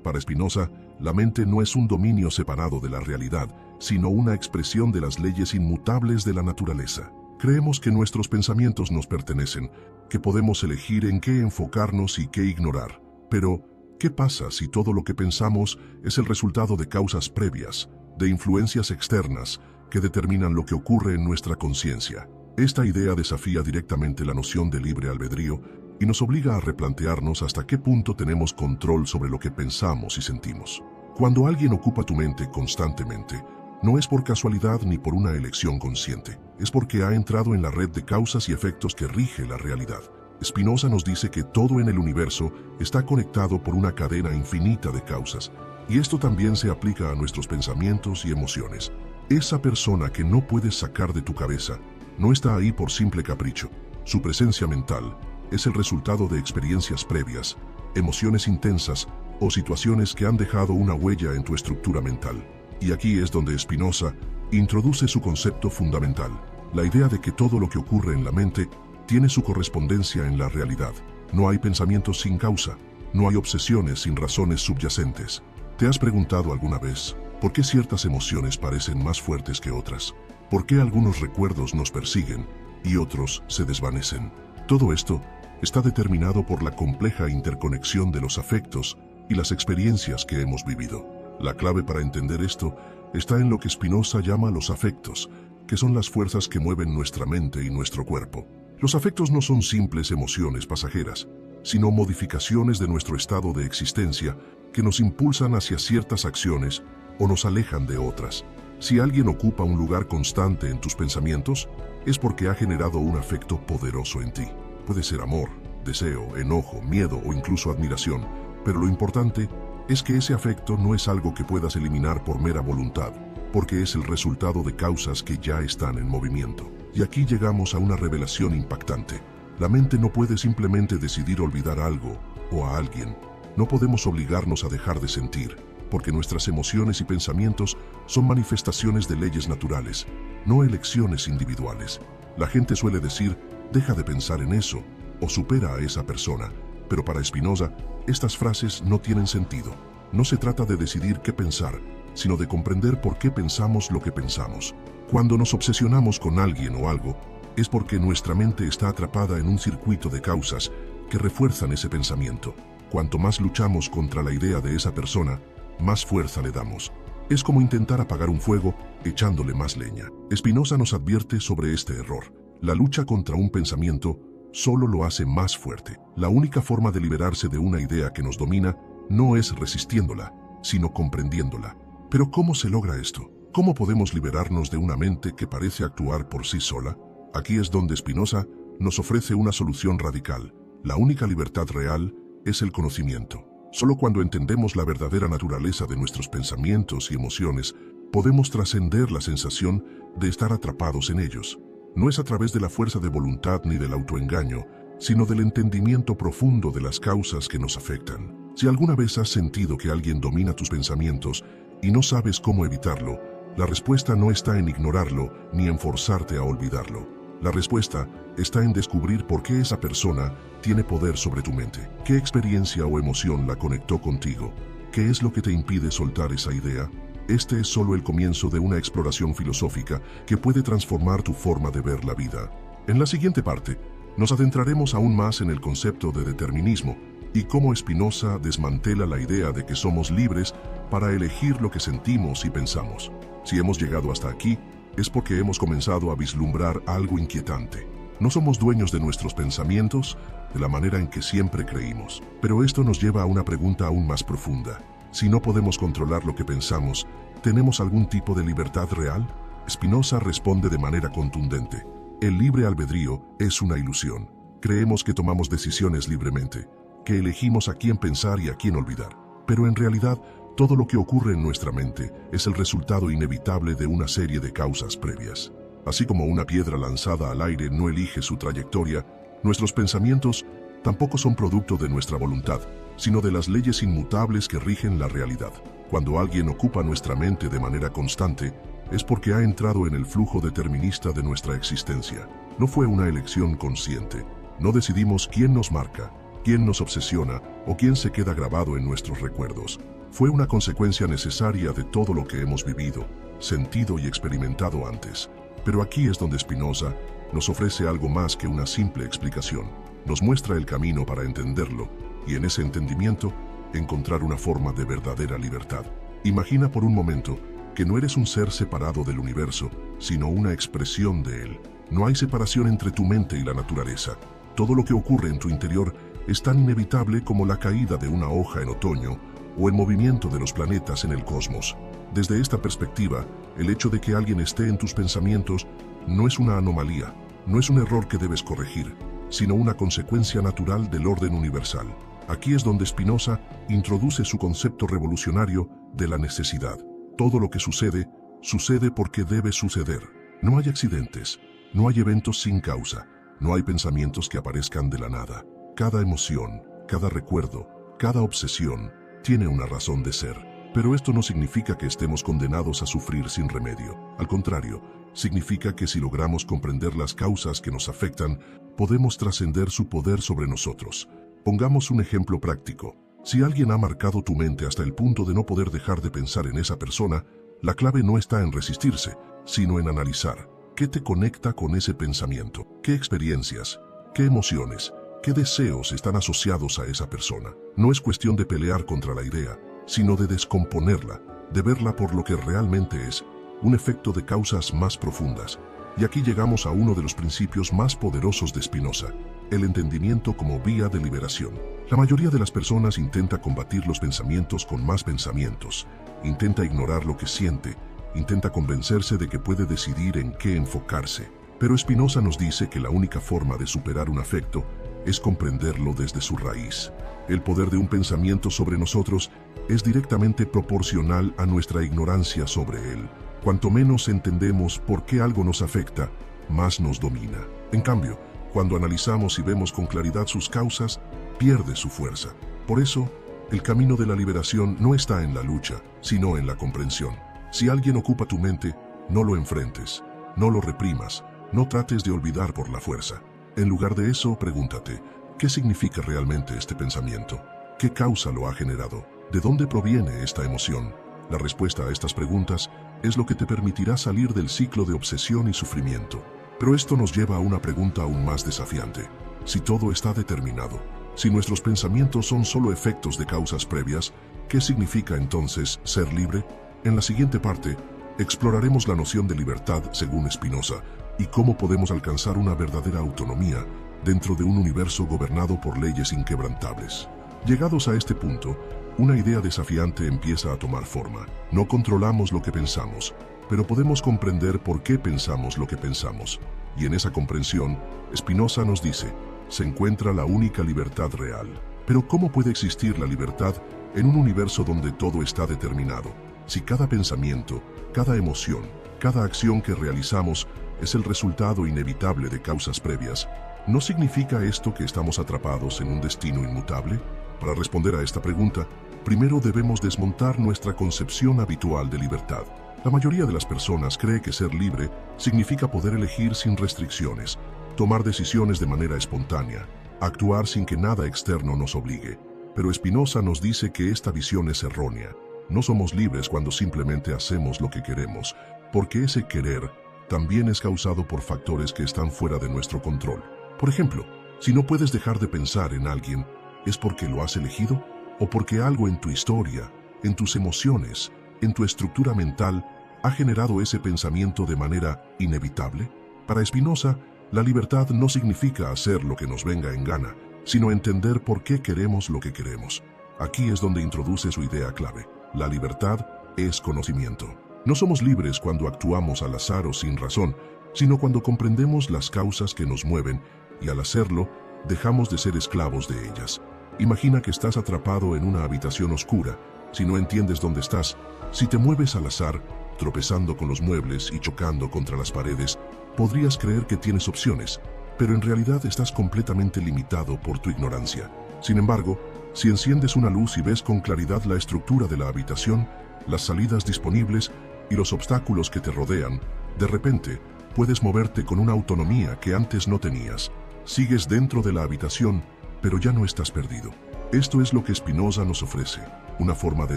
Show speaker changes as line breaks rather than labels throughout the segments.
Para Spinoza, la mente no es un dominio separado de la realidad, sino una expresión de las leyes inmutables de la naturaleza. Creemos que nuestros pensamientos nos pertenecen, que podemos elegir en qué enfocarnos y qué ignorar. Pero, ¿qué pasa si todo lo que pensamos es el resultado de causas previas, de influencias externas que determinan lo que ocurre en nuestra conciencia? Esta idea desafía directamente la noción de libre albedrío y nos obliga a replantearnos hasta qué punto tenemos control sobre lo que pensamos y sentimos. Cuando alguien ocupa tu mente constantemente, no es por casualidad ni por una elección consciente, es porque ha entrado en la red de causas y efectos que rige la realidad. Spinoza nos dice que todo en el universo está conectado por una cadena infinita de causas, y esto también se aplica a nuestros pensamientos y emociones. Esa persona que no puedes sacar de tu cabeza no está ahí por simple capricho. Su presencia mental es el resultado de experiencias previas, emociones intensas o situaciones que han dejado una huella en tu estructura mental. Y aquí es donde Spinoza introduce su concepto fundamental, la idea de que todo lo que ocurre en la mente tiene su correspondencia en la realidad. No hay pensamientos sin causa, no hay obsesiones sin razones subyacentes. ¿Te has preguntado alguna vez por qué ciertas emociones parecen más fuertes que otras? ¿Por qué algunos recuerdos nos persiguen y otros se desvanecen? Todo esto está determinado por la compleja interconexión de los afectos y las experiencias que hemos vivido. La clave para entender esto está en lo que Spinoza llama los afectos, que son las fuerzas que mueven nuestra mente y nuestro cuerpo. Los afectos no son simples emociones pasajeras, sino modificaciones de nuestro estado de existencia que nos impulsan hacia ciertas acciones o nos alejan de otras. Si alguien ocupa un lugar constante en tus pensamientos, es porque ha generado un afecto poderoso en ti. Puede ser amor, deseo, enojo, miedo o incluso admiración, pero lo importante es que ese afecto no es algo que puedas eliminar por mera voluntad, porque es el resultado de causas que ya están en movimiento. Y aquí llegamos a una revelación impactante. La mente no puede simplemente decidir olvidar algo o a alguien. No podemos obligarnos a dejar de sentir, porque nuestras emociones y pensamientos son manifestaciones de leyes naturales, no elecciones individuales. La gente suele decir, deja de pensar en eso, o supera a esa persona, pero para Spinoza, estas frases no tienen sentido. No se trata de decidir qué pensar, sino de comprender por qué pensamos lo que pensamos. Cuando nos obsesionamos con alguien o algo, es porque nuestra mente está atrapada en un circuito de causas que refuerzan ese pensamiento. Cuanto más luchamos contra la idea de esa persona, más fuerza le damos. Es como intentar apagar un fuego echándole más leña. Spinoza nos advierte sobre este error. La lucha contra un pensamiento solo lo hace más fuerte. La única forma de liberarse de una idea que nos domina no es resistiéndola, sino comprendiéndola. Pero ¿cómo se logra esto? ¿Cómo podemos liberarnos de una mente que parece actuar por sí sola? Aquí es donde Spinoza nos ofrece una solución radical. La única libertad real es el conocimiento. Solo cuando entendemos la verdadera naturaleza de nuestros pensamientos y emociones, podemos trascender la sensación de estar atrapados en ellos. No es a través de la fuerza de voluntad ni del autoengaño, sino del entendimiento profundo de las causas que nos afectan. Si alguna vez has sentido que alguien domina tus pensamientos y no sabes cómo evitarlo, la respuesta no está en ignorarlo ni en forzarte a olvidarlo. La respuesta está en descubrir por qué esa persona tiene poder sobre tu mente. ¿Qué experiencia o emoción la conectó contigo? ¿Qué es lo que te impide soltar esa idea? Este es solo el comienzo de una exploración filosófica que puede transformar tu forma de ver la vida. En la siguiente parte, nos adentraremos aún más en el concepto de determinismo y cómo Spinoza desmantela la idea de que somos libres para elegir lo que sentimos y pensamos. Si hemos llegado hasta aquí, es porque hemos comenzado a vislumbrar algo inquietante. No somos dueños de nuestros pensamientos de la manera en que siempre creímos. Pero esto nos lleva a una pregunta aún más profunda. Si no podemos controlar lo que pensamos, ¿tenemos algún tipo de libertad real? Spinoza responde de manera contundente. El libre albedrío es una ilusión. Creemos que tomamos decisiones libremente, que elegimos a quién pensar y a quién olvidar. Pero en realidad, todo lo que ocurre en nuestra mente es el resultado inevitable de una serie de causas previas. Así como una piedra lanzada al aire no elige su trayectoria, nuestros pensamientos tampoco son producto de nuestra voluntad, sino de las leyes inmutables que rigen la realidad. Cuando alguien ocupa nuestra mente de manera constante, es porque ha entrado en el flujo determinista de nuestra existencia. No fue una elección consciente. No decidimos quién nos marca, quién nos obsesiona o quién se queda grabado en nuestros recuerdos. Fue una consecuencia necesaria de todo lo que hemos vivido, sentido y experimentado antes. Pero aquí es donde Spinoza nos ofrece algo más que una simple explicación. Nos muestra el camino para entenderlo y en ese entendimiento encontrar una forma de verdadera libertad. Imagina por un momento que no eres un ser separado del universo, sino una expresión de él. No hay separación entre tu mente y la naturaleza. Todo lo que ocurre en tu interior es tan inevitable como la caída de una hoja en otoño o el movimiento de los planetas en el cosmos. Desde esta perspectiva, el hecho de que alguien esté en tus pensamientos no es una anomalía, no es un error que debes corregir, sino una consecuencia natural del orden universal. Aquí es donde Spinoza introduce su concepto revolucionario de la necesidad. Todo lo que sucede, sucede porque debe suceder. No hay accidentes, no hay eventos sin causa, no hay pensamientos que aparezcan de la nada. Cada emoción, cada recuerdo, cada obsesión tiene una razón de ser. Pero esto no significa que estemos condenados a sufrir sin remedio. Al contrario, significa que si logramos comprender las causas que nos afectan, podemos trascender su poder sobre nosotros. Pongamos un ejemplo práctico. Si alguien ha marcado tu mente hasta el punto de no poder dejar de pensar en esa persona, la clave no está en resistirse, sino en analizar. ¿Qué te conecta con ese pensamiento? ¿Qué experiencias? ¿Qué emociones? ¿Qué deseos están asociados a esa persona? No es cuestión de pelear contra la idea, sino de descomponerla, de verla por lo que realmente es, un efecto de causas más profundas. Y aquí llegamos a uno de los principios más poderosos de Spinoza, el entendimiento como vía de liberación. La mayoría de las personas intenta combatir los pensamientos con más pensamientos, intenta ignorar lo que siente, intenta convencerse de que puede decidir en qué enfocarse. Pero Spinoza nos dice que la única forma de superar un afecto es comprenderlo desde su raíz. El poder de un pensamiento sobre nosotros es directamente proporcional a nuestra ignorancia sobre él. Cuanto menos entendemos por qué algo nos afecta, más nos domina. En cambio, cuando analizamos y vemos con claridad sus causas, pierde su fuerza. Por eso, el camino de la liberación no está en la lucha, sino en la comprensión. Si alguien ocupa tu mente, no lo enfrentes, no lo reprimas, no trates de olvidar por la fuerza. En lugar de eso, pregúntate, ¿qué significa realmente este pensamiento? ¿Qué causa lo ha generado? ¿De dónde proviene esta emoción? La respuesta a estas preguntas es lo que te permitirá salir del ciclo de obsesión y sufrimiento. Pero esto nos lleva a una pregunta aún más desafiante. Si todo está determinado, si nuestros pensamientos son solo efectos de causas previas, ¿qué significa entonces ser libre? En la siguiente parte, exploraremos la noción de libertad según Spinoza y cómo podemos alcanzar una verdadera autonomía dentro de un universo gobernado por leyes inquebrantables. Llegados a este punto, una idea desafiante empieza a tomar forma. No controlamos lo que pensamos, pero podemos comprender por qué pensamos lo que pensamos. Y en esa comprensión, Spinoza nos dice, se encuentra la única libertad real. Pero ¿cómo puede existir la libertad en un universo donde todo está determinado? Si cada pensamiento, cada emoción, cada acción que realizamos es el resultado inevitable de causas previas, ¿no significa esto que estamos atrapados en un destino inmutable? Para responder a esta pregunta, primero debemos desmontar nuestra concepción habitual de libertad. La mayoría de las personas cree que ser libre significa poder elegir sin restricciones, tomar decisiones de manera espontánea, actuar sin que nada externo nos obligue. Pero Spinoza nos dice que esta visión es errónea. No somos libres cuando simplemente hacemos lo que queremos, porque ese querer también es causado por factores que están fuera de nuestro control. Por ejemplo, si no puedes dejar de pensar en alguien, ¿es porque lo has elegido? ¿O porque algo en tu historia, en tus emociones, en tu estructura mental, ha generado ese pensamiento de manera inevitable? Para Spinoza, la libertad no significa hacer lo que nos venga en gana, sino entender por qué queremos lo que queremos. Aquí es donde introduce su idea clave. La libertad es conocimiento. No somos libres cuando actuamos al azar o sin razón, sino cuando comprendemos las causas que nos mueven y al hacerlo, dejamos de ser esclavos de ellas. Imagina que estás atrapado en una habitación oscura. Si no entiendes dónde estás, si te mueves al azar, tropezando con los muebles y chocando contra las paredes, podrías creer que tienes opciones, pero en realidad estás completamente limitado por tu ignorancia. Sin embargo, si enciendes una luz y ves con claridad la estructura de la habitación, las salidas disponibles y los obstáculos que te rodean, de repente puedes moverte con una autonomía que antes no tenías. Sigues dentro de la habitación, pero ya no estás perdido. Esto es lo que Spinoza nos ofrece, una forma de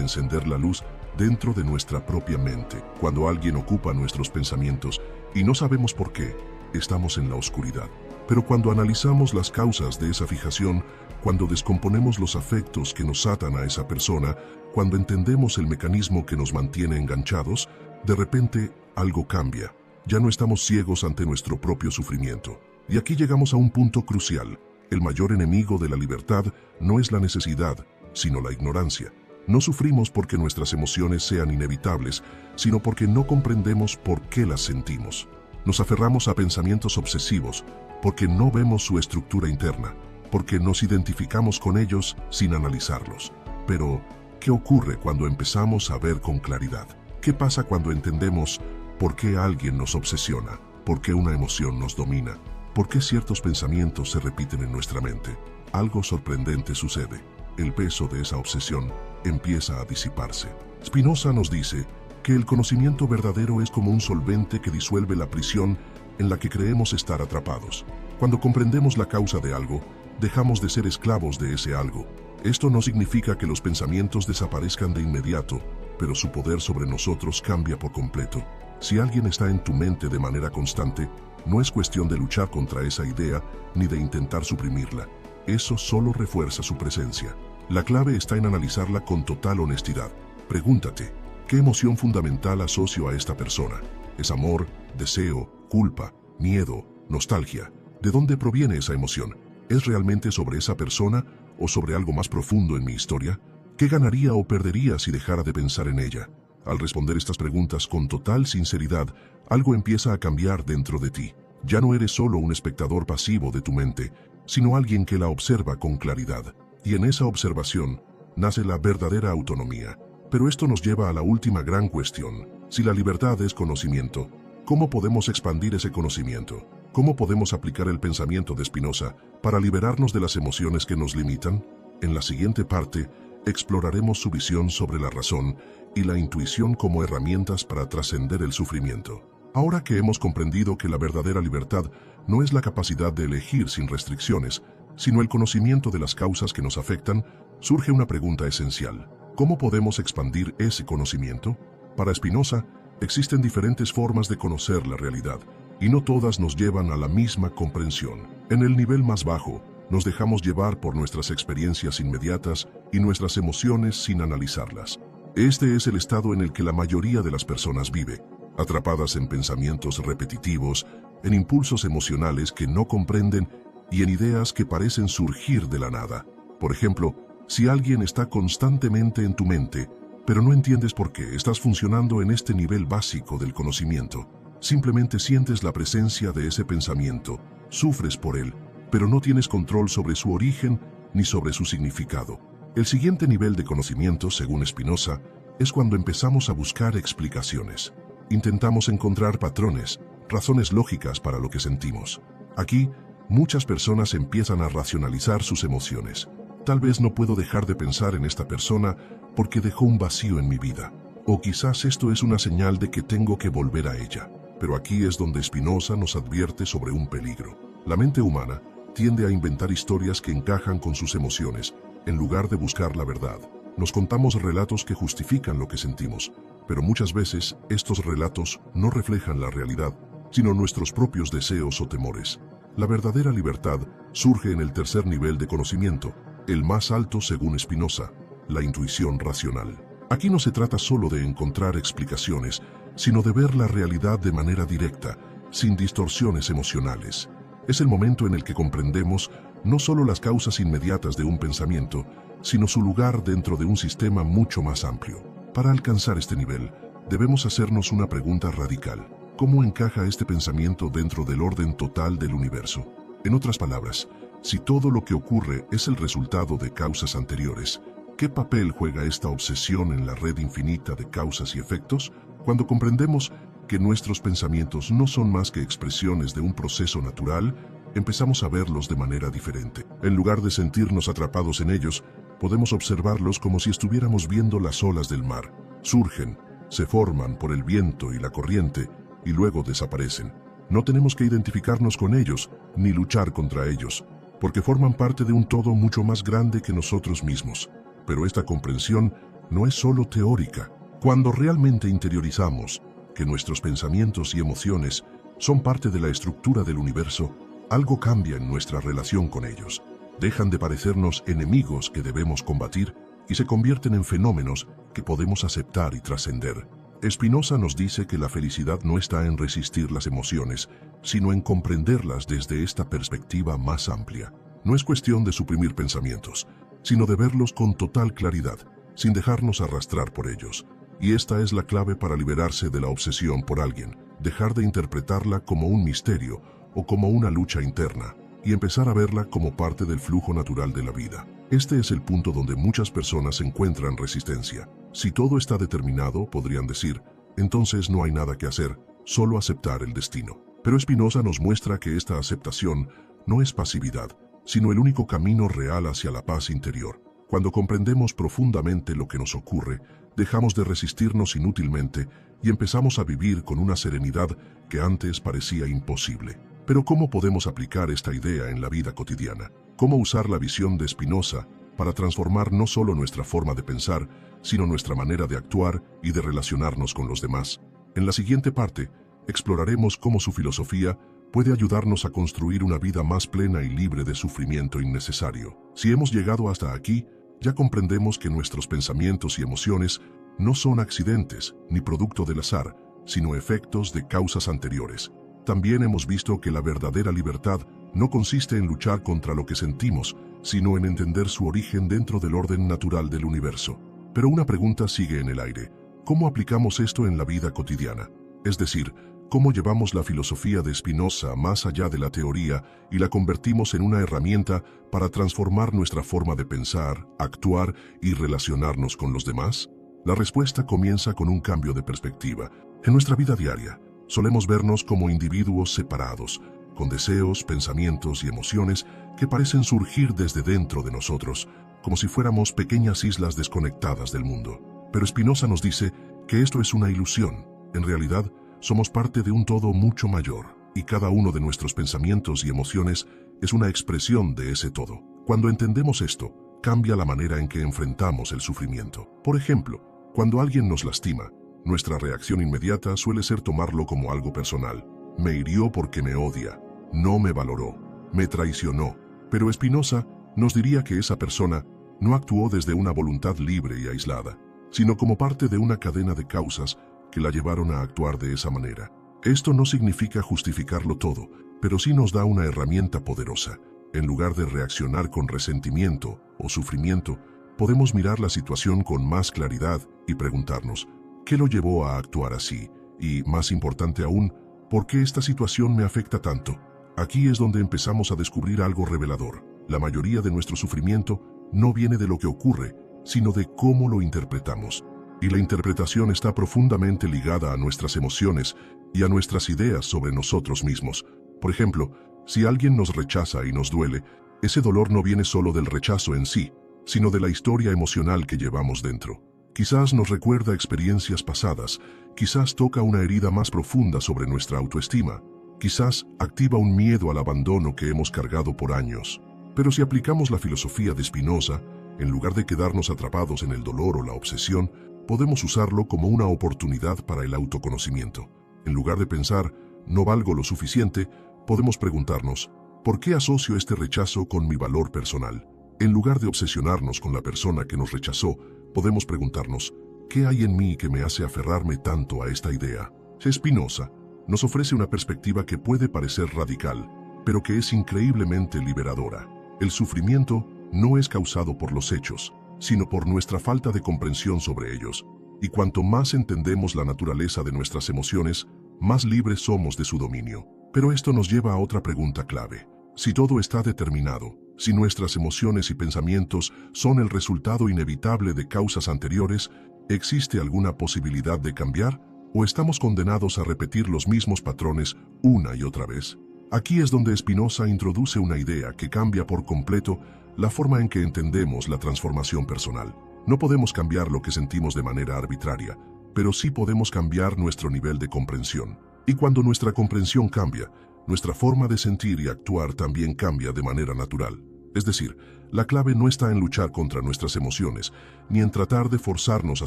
encender la luz dentro de nuestra propia mente. Cuando alguien ocupa nuestros pensamientos y no sabemos por qué, estamos en la oscuridad. Pero cuando analizamos las causas de esa fijación, cuando descomponemos los afectos que nos atan a esa persona, cuando entendemos el mecanismo que nos mantiene enganchados, de repente algo cambia. Ya no estamos ciegos ante nuestro propio sufrimiento. Y aquí llegamos a un punto crucial. El mayor enemigo de la libertad no es la necesidad, sino la ignorancia. No sufrimos porque nuestras emociones sean inevitables, sino porque no comprendemos por qué las sentimos. Nos aferramos a pensamientos obsesivos porque no vemos su estructura interna, porque nos identificamos con ellos sin analizarlos. Pero, ¿qué ocurre cuando empezamos a ver con claridad? ¿Qué pasa cuando entendemos por qué alguien nos obsesiona? ¿Por qué una emoción nos domina? ¿Por qué ciertos pensamientos se repiten en nuestra mente? Algo sorprendente sucede. El peso de esa obsesión empieza a disiparse. Spinoza nos dice que el conocimiento verdadero es como un solvente que disuelve la prisión en la que creemos estar atrapados. Cuando comprendemos la causa de algo, dejamos de ser esclavos de ese algo. Esto no significa que los pensamientos desaparezcan de inmediato, pero su poder sobre nosotros cambia por completo. Si alguien está en tu mente de manera constante, no es cuestión de luchar contra esa idea ni de intentar suprimirla. Eso solo refuerza su presencia. La clave está en analizarla con total honestidad. Pregúntate, ¿qué emoción fundamental asocio a esta persona? ¿Es amor, deseo, culpa, miedo, nostalgia? ¿De dónde proviene esa emoción? ¿Es realmente sobre esa persona o sobre algo más profundo en mi historia? ¿Qué ganaría o perdería si dejara de pensar en ella? Al responder estas preguntas con total sinceridad, algo empieza a cambiar dentro de ti. Ya no eres solo un espectador pasivo de tu mente, sino alguien que la observa con claridad. Y en esa observación nace la verdadera autonomía. Pero esto nos lleva a la última gran cuestión. Si la libertad es conocimiento, ¿cómo podemos expandir ese conocimiento? ¿Cómo podemos aplicar el pensamiento de Spinoza para liberarnos de las emociones que nos limitan? En la siguiente parte, exploraremos su visión sobre la razón y la intuición como herramientas para trascender el sufrimiento. Ahora que hemos comprendido que la verdadera libertad no es la capacidad de elegir sin restricciones, sino el conocimiento de las causas que nos afectan, surge una pregunta esencial. ¿Cómo podemos expandir ese conocimiento? Para Spinoza, existen diferentes formas de conocer la realidad, y no todas nos llevan a la misma comprensión. En el nivel más bajo, nos dejamos llevar por nuestras experiencias inmediatas y nuestras emociones sin analizarlas. Este es el estado en el que la mayoría de las personas vive, atrapadas en pensamientos repetitivos, en impulsos emocionales que no comprenden y en ideas que parecen surgir de la nada. Por ejemplo, si alguien está constantemente en tu mente, pero no entiendes por qué, estás funcionando en este nivel básico del conocimiento. Simplemente sientes la presencia de ese pensamiento, sufres por él, pero no tienes control sobre su origen ni sobre su significado. El siguiente nivel de conocimiento, según Spinoza, es cuando empezamos a buscar explicaciones. Intentamos encontrar patrones, razones lógicas para lo que sentimos. Aquí, muchas personas empiezan a racionalizar sus emociones. Tal vez no puedo dejar de pensar en esta persona porque dejó un vacío en mi vida. O quizás esto es una señal de que tengo que volver a ella. Pero aquí es donde Spinoza nos advierte sobre un peligro. La mente humana tiende a inventar historias que encajan con sus emociones, en lugar de buscar la verdad. Nos contamos relatos que justifican lo que sentimos, pero muchas veces estos relatos no reflejan la realidad, sino nuestros propios deseos o temores. La verdadera libertad surge en el tercer nivel de conocimiento, el más alto según Spinoza, la intuición racional. Aquí no se trata solo de encontrar explicaciones, sino de ver la realidad de manera directa, sin distorsiones emocionales. Es el momento en el que comprendemos no solo las causas inmediatas de un pensamiento, sino su lugar dentro de un sistema mucho más amplio. Para alcanzar este nivel, debemos hacernos una pregunta radical. ¿Cómo encaja este pensamiento dentro del orden total del universo? En otras palabras, si todo lo que ocurre es el resultado de causas anteriores, ¿qué papel juega esta obsesión en la red infinita de causas y efectos? Cuando comprendemos que nuestros pensamientos no son más que expresiones de un proceso natural, empezamos a verlos de manera diferente. En lugar de sentirnos atrapados en ellos, podemos observarlos como si estuviéramos viendo las olas del mar. Surgen, se forman por el viento y la corriente, y luego desaparecen. No tenemos que identificarnos con ellos, ni luchar contra ellos. porque forman parte de un todo mucho más grande que nosotros mismos. Pero esta comprensión no es solo teórica. Cuando realmente interiorizamos que nuestros pensamientos y emociones son parte de la estructura del universo, algo cambia en nuestra relación con ellos. Dejan de parecernos enemigos que debemos combatir y se convierten en fenómenos que podemos aceptar y trascender. Spinoza nos dice que la felicidad no está en resistir las emociones, sino en comprenderlas desde esta perspectiva más amplia. No es cuestión de suprimir pensamientos, sino de verlos con total claridad, sin dejarnos arrastrar por ellos. Y esta es la clave para liberarse de la obsesión por alguien, dejar de interpretarla como un misterio o como una lucha interna, y empezar a verla como parte del flujo natural de la vida. Este es el punto donde muchas personas encuentran resistencia. Si todo está determinado, podrían decir, entonces no hay nada que hacer, solo aceptar el destino. Pero Spinoza nos muestra que esta aceptación no es pasividad, sino el único camino real hacia la paz interior. Cuando comprendemos profundamente lo que nos ocurre, dejamos de resistirnos inútilmente y empezamos a vivir con una serenidad que antes parecía imposible. Pero ¿cómo podemos aplicar esta idea en la vida cotidiana? ¿Cómo usar la visión de Spinoza para transformar no solo nuestra forma de pensar, sino nuestra manera de actuar y de relacionarnos con los demás? En la siguiente parte, exploraremos cómo su filosofía puede ayudarnos a construir una vida más plena y libre de sufrimiento innecesario. Si hemos llegado hasta aquí, ya comprendemos que nuestros pensamientos y emociones no son accidentes ni producto del azar, sino efectos de causas anteriores. También hemos visto que la verdadera libertad no consiste en luchar contra lo que sentimos, sino en entender su origen dentro del orden natural del universo. Pero una pregunta sigue en el aire: ¿cómo aplicamos esto en la vida cotidiana? Es decir, ¿cómo llevamos la filosofía de Spinoza más allá de la teoría y la convertimos en una herramienta para transformar nuestra forma de pensar, actuar y relacionarnos con los demás? La respuesta comienza con un cambio de perspectiva. En nuestra vida diaria, solemos vernos como individuos separados, con deseos, pensamientos y emociones que parecen surgir desde dentro de nosotros, como si fuéramos pequeñas islas desconectadas del mundo. Pero Spinoza nos dice que esto es una ilusión. En realidad, somos parte de un todo mucho mayor, y cada uno de nuestros pensamientos y emociones es una expresión de ese todo. Cuando entendemos esto, cambia la manera en que enfrentamos el sufrimiento. Por ejemplo, cuando alguien nos lastima, nuestra reacción inmediata suele ser tomarlo como algo personal. Me hirió porque me odia, no me valoró, me traicionó. Pero Spinoza nos diría que esa persona no actuó desde una voluntad libre y aislada, sino como parte de una cadena de causas que la llevaron a actuar de esa manera. Esto no significa justificarlo todo, pero sí nos da una herramienta poderosa. En lugar de reaccionar con resentimiento o sufrimiento, podemos mirar la situación con más claridad y preguntarnos, ¿qué lo llevó a actuar así? Y, más importante aún, ¿por qué esta situación me afecta tanto? Aquí es donde empezamos a descubrir algo revelador. La mayoría de nuestro sufrimiento no viene de lo que ocurre, sino de cómo lo interpretamos. Y la interpretación está profundamente ligada a nuestras emociones y a nuestras ideas sobre nosotros mismos. Por ejemplo, si alguien nos rechaza y nos duele, ese dolor no viene solo del rechazo en sí, sino de la historia emocional que llevamos dentro. Quizás nos recuerda experiencias pasadas, quizás toca una herida más profunda sobre nuestra autoestima, quizás activa un miedo al abandono que hemos cargado por años. Pero si aplicamos la filosofía de Spinoza, en lugar de quedarnos atrapados en el dolor o la obsesión, podemos usarlo como una oportunidad para el autoconocimiento. En lugar de pensar, no valgo lo suficiente, podemos preguntarnos, ¿por qué asocio este rechazo con mi valor personal? En lugar de obsesionarnos con la persona que nos rechazó, podemos preguntarnos, ¿qué hay en mí que me hace aferrarme tanto a esta idea? Spinoza nos ofrece una perspectiva que puede parecer radical, pero que es increíblemente liberadora. El sufrimiento no es causado por los hechos, sino por nuestra falta de comprensión sobre ellos. Y cuanto más entendemos la naturaleza de nuestras emociones, más libres somos de su dominio. Pero esto nos lleva a otra pregunta clave. Si todo está determinado, si nuestras emociones y pensamientos son el resultado inevitable de causas anteriores, ¿existe alguna posibilidad de cambiar? ¿O estamos condenados a repetir los mismos patrones una y otra vez? Aquí es donde Spinoza introduce una idea que cambia por completo la forma en que entendemos la transformación personal. No podemos cambiar lo que sentimos de manera arbitraria, pero sí podemos cambiar nuestro nivel de comprensión. Y cuando nuestra comprensión cambia, nuestra forma de sentir y actuar también cambia de manera natural. Es decir, la clave no está en luchar contra nuestras emociones, ni en tratar de forzarnos a